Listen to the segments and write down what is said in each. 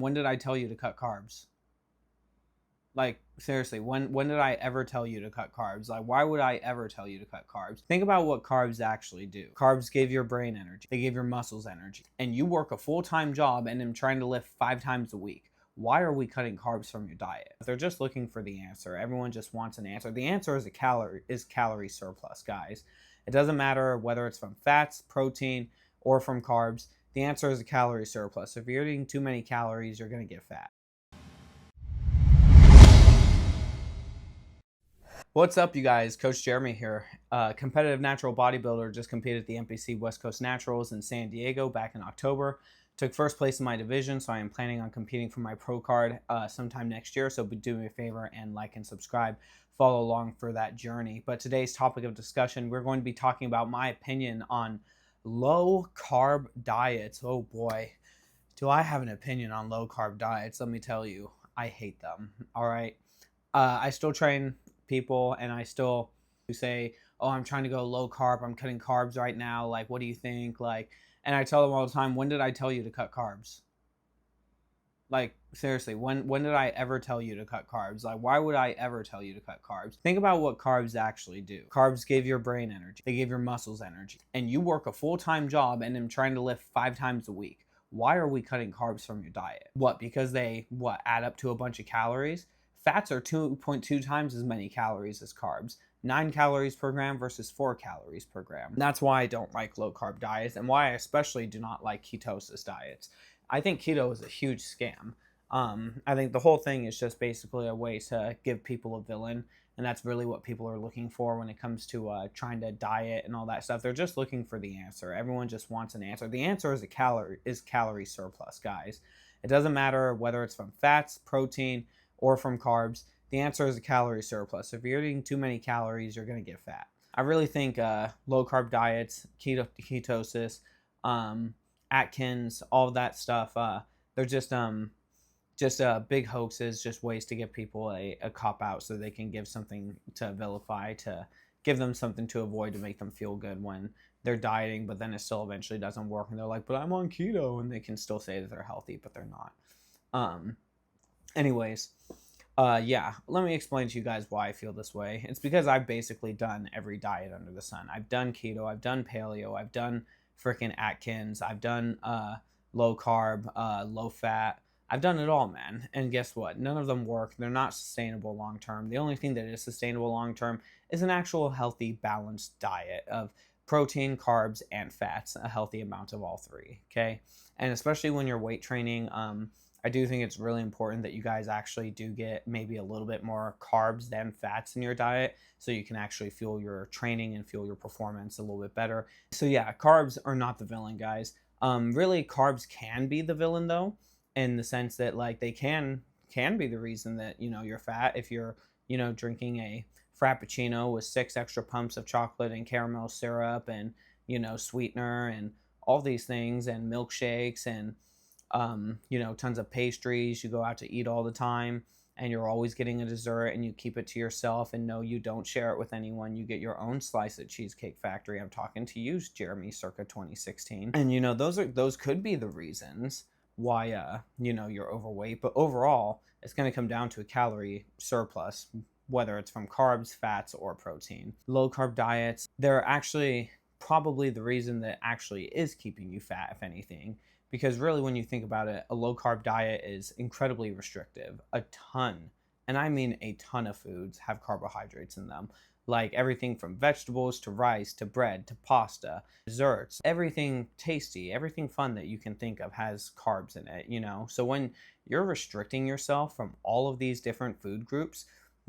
When did I tell you to cut carbs? Like, seriously, when did I ever tell you to cut carbs? Like, why would I ever tell you to cut carbs? Think about what carbs actually do. Carbs give your brain energy. They give your muscles energy. And you work a full-time job and am trying to lift 5 times a week. Why are we cutting carbs from your diet? They're just looking for the answer. Everyone just wants an answer. The answer is calorie surplus, guys. It doesn't matter whether it's from fats, protein, or from carbs. The answer is a calorie surplus. If you're eating too many calories, you're going to get fat. What's up, you guys? Coach Jeremy here. Competitive natural bodybuilder, just competed at the NPC West Coast Naturals in San Diego back in October. Took first place in my division, so I am planning on competing for my pro card sometime next year. So do me a favor and like and subscribe. Follow along for that journey. But today's topic of discussion, we're going to be talking about my opinion on low-carb diets. Oh boy, do I have an opinion on low-carb diets. Let me tell you, I hate them. All right. I still train people and I still say, oh, I'm trying to go low carb, I'm cutting carbs right now, like, what do you think? Like, and I tell them all the time, when did I tell you to cut carbs? Like, seriously, when did I ever tell you to cut carbs? Like, why would I ever tell you to cut carbs? Think about what carbs actually do. Carbs give your brain energy. They give your muscles energy. And you work a full-time job and am trying to lift 5 times a week. Why are we cutting carbs from your diet? What, because they, add up to a bunch of calories? Fats are 2.2 times as many calories as carbs. 9 calories per gram versus 4 calories per gram. That's why I don't like low-carb diets and why I especially do not like ketosis diets. I think keto is a huge scam. I think the whole thing is just basically a way to give people a villain, and that's really what people are looking for when it comes to trying to diet and all that stuff. They're just looking for the answer. Everyone just wants an answer. The answer is calorie surplus, guys. It doesn't matter whether it's from fats, protein, or from carbs. The answer is a calorie surplus. If you're eating too many calories, you're going to get fat. I really think low-carb diets, ketosis, Atkins, all that stuff, they're just big hoaxes, just ways to give people a cop-out so they can give something to vilify, to give them something to avoid, to make them feel good when they're dieting, but then it still eventually doesn't work. And they're like, but I'm on keto, and they can still say that they're healthy, but they're not. Anyways, yeah, let me explain to you guys why I feel this way. It's because I've basically done every diet under the sun. I've done keto, I've done paleo, I've done freaking Atkins, I've done low carb, low fat. I've done it all, man. And guess what? None of them work. They're not sustainable long term. The only thing that is sustainable long term is an actual healthy, balanced diet of protein, carbs, and fats, a healthy amount of all three, okay? And especially when you're weight training, I do think it's really important that you guys actually do get maybe a little bit more carbs than fats in your diet so you can actually fuel your training and fuel your performance a little bit better. So yeah, carbs are not the villain, guys. Really, carbs can be the villain, though, in the sense that, like, they can be the reason that, you're fat if you're, drinking a Frappuccino with 6 extra pumps of chocolate and caramel syrup and, sweetener and all these things and milkshakes and tons of pastries. You go out to eat all the time and you're always getting a dessert and you keep it to yourself, and no, you don't share it with anyone. You get your own slice at Cheesecake Factory. I'm talking to you, Jeremy, circa 2016. And those could be the reasons why you're overweight, but overall it's going to come down to a calorie surplus, whether it's from carbs, fats, or protein. Low carb diets, they're actually probably the reason that actually is keeping you fat, if anything. Because really, when you think about it, a low-carb diet is incredibly restrictive. A ton, and I mean a ton of foods have carbohydrates in them. Like everything from vegetables to rice to bread to pasta, desserts, everything tasty, everything fun that you can think of has carbs in it, So when you're restricting yourself from all of these different food groups,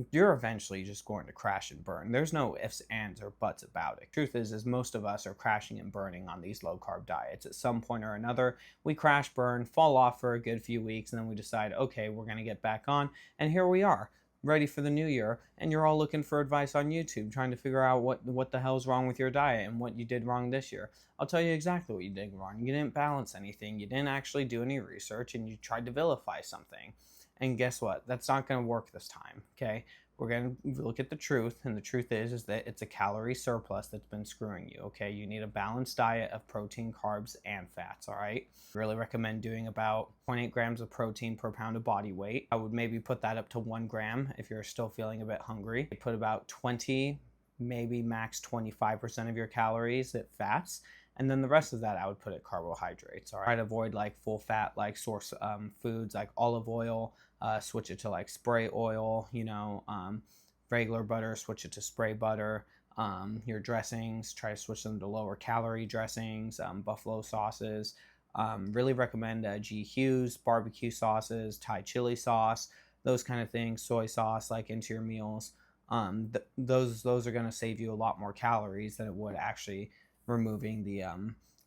you're eventually just going to crash and burn. There's no ifs, ands, or buts about it. Truth is most of us are crashing and burning on these low-carb diets. At some point or another, we crash, burn, fall off for a good few weeks, and then we decide, okay, we're going to get back on, and here we are, ready for the new year, and you're all looking for advice on YouTube, trying to figure out what the hell's wrong with your diet and what you did wrong this year. I'll tell you exactly what you did wrong. You didn't balance anything. You didn't actually do any research, and you tried to vilify something. And guess what? That's not going to work this time, okay? we're going to look at the truth, and the truth is that it's a calorie surplus that's been screwing you, okay? You need a balanced diet of protein, carbs, and fats, all right? Really recommend doing about 0.8 grams of protein per pound of body weight. I would maybe put that up to 1 gram if you're still feeling a bit hungry. Put about 20, maybe max 25% of your calories at fats, and then the rest of that I would put at carbohydrates. All right, I'd avoid like full fat, like source foods like olive oil. Switch it to like spray oil, regular butter, switch it to spray butter. Your dressings, try to switch them to lower calorie dressings, buffalo sauces. Really recommend G. Hughes, barbecue sauces, Thai chili sauce, those kind of things, soy sauce like into your meals. Those are going to save you a lot more calories than it would actually removing the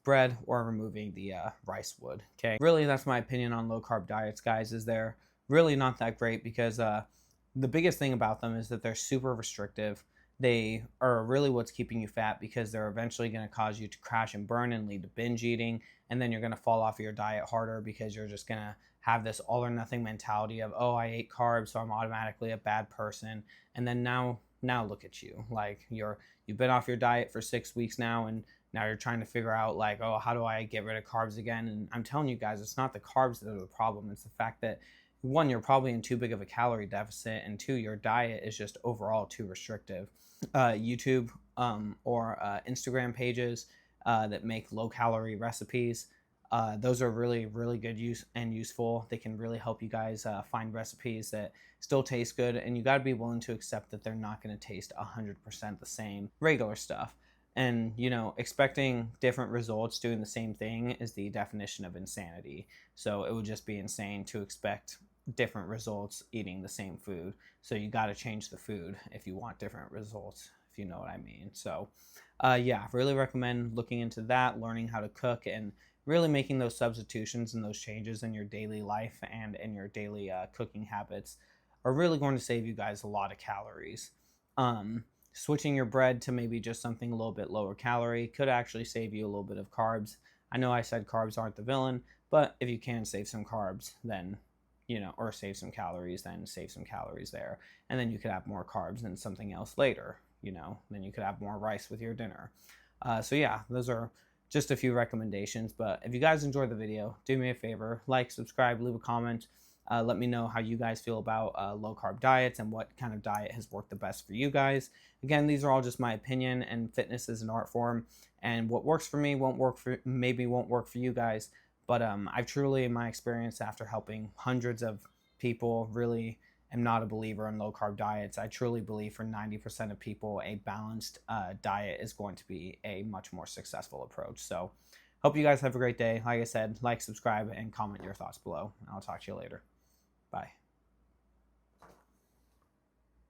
bread or removing the rice would. Okay, really that's my opinion on low carb diets, guys. Is they're really not that great because the biggest thing about them is that they're super restrictive. They are really what's keeping you fat because they're eventually going to cause you to crash and burn and lead to binge eating, and then you're going to fall off your diet harder because you're just going to have this all or nothing mentality of, oh, I ate carbs, so I'm automatically a bad person. And then now look at you, like you've been off your diet for 6 weeks now, and now you're trying to figure out like, oh, how do I get rid of carbs again? And I'm telling you guys, it's not the carbs that are the problem. It's the fact that, one, you're probably in too big of a calorie deficit, and two, your diet is just overall too restrictive. YouTube or Instagram pages that make low-calorie recipes, those are really, really good use and useful. They can really help you guys find recipes that still taste good, and you got to be willing to accept that they're not going to taste 100% the same regular stuff. And, expecting different results doing the same thing is the definition of insanity. So it would just be insane to expect different results eating the same food. So you got to change the food if you want different results, if you know what I mean. So yeah, really recommend looking into that, learning how to cook, and really making those substitutions and those changes in your daily life and in your daily cooking habits are really going to save you guys a lot of calories. Switching your bread to maybe just something a little bit lower calorie could actually save you a little bit of carbs. I know I said carbs aren't the villain, but if you can save some carbs, then or save some calories, then save some calories there. And then you could have more carbs and something else later, then you could have more rice with your dinner. So yeah, those are just a few recommendations. But if you guys enjoyed the video, do me a favor, like, subscribe, leave a comment. Let me know how you guys feel about low carb diets and what kind of diet has worked the best for you guys. Again, these are all just my opinion, and fitness is an art form, and what works for me won't work for you guys. But I've truly, in my experience after helping hundreds of people, really am not a believer in low carb diets. I truly believe for 90% of people, a balanced diet is going to be a much more successful approach. So hope you guys have a great day. Like I said, like, subscribe, and comment your thoughts below. I'll talk to you later. Bye.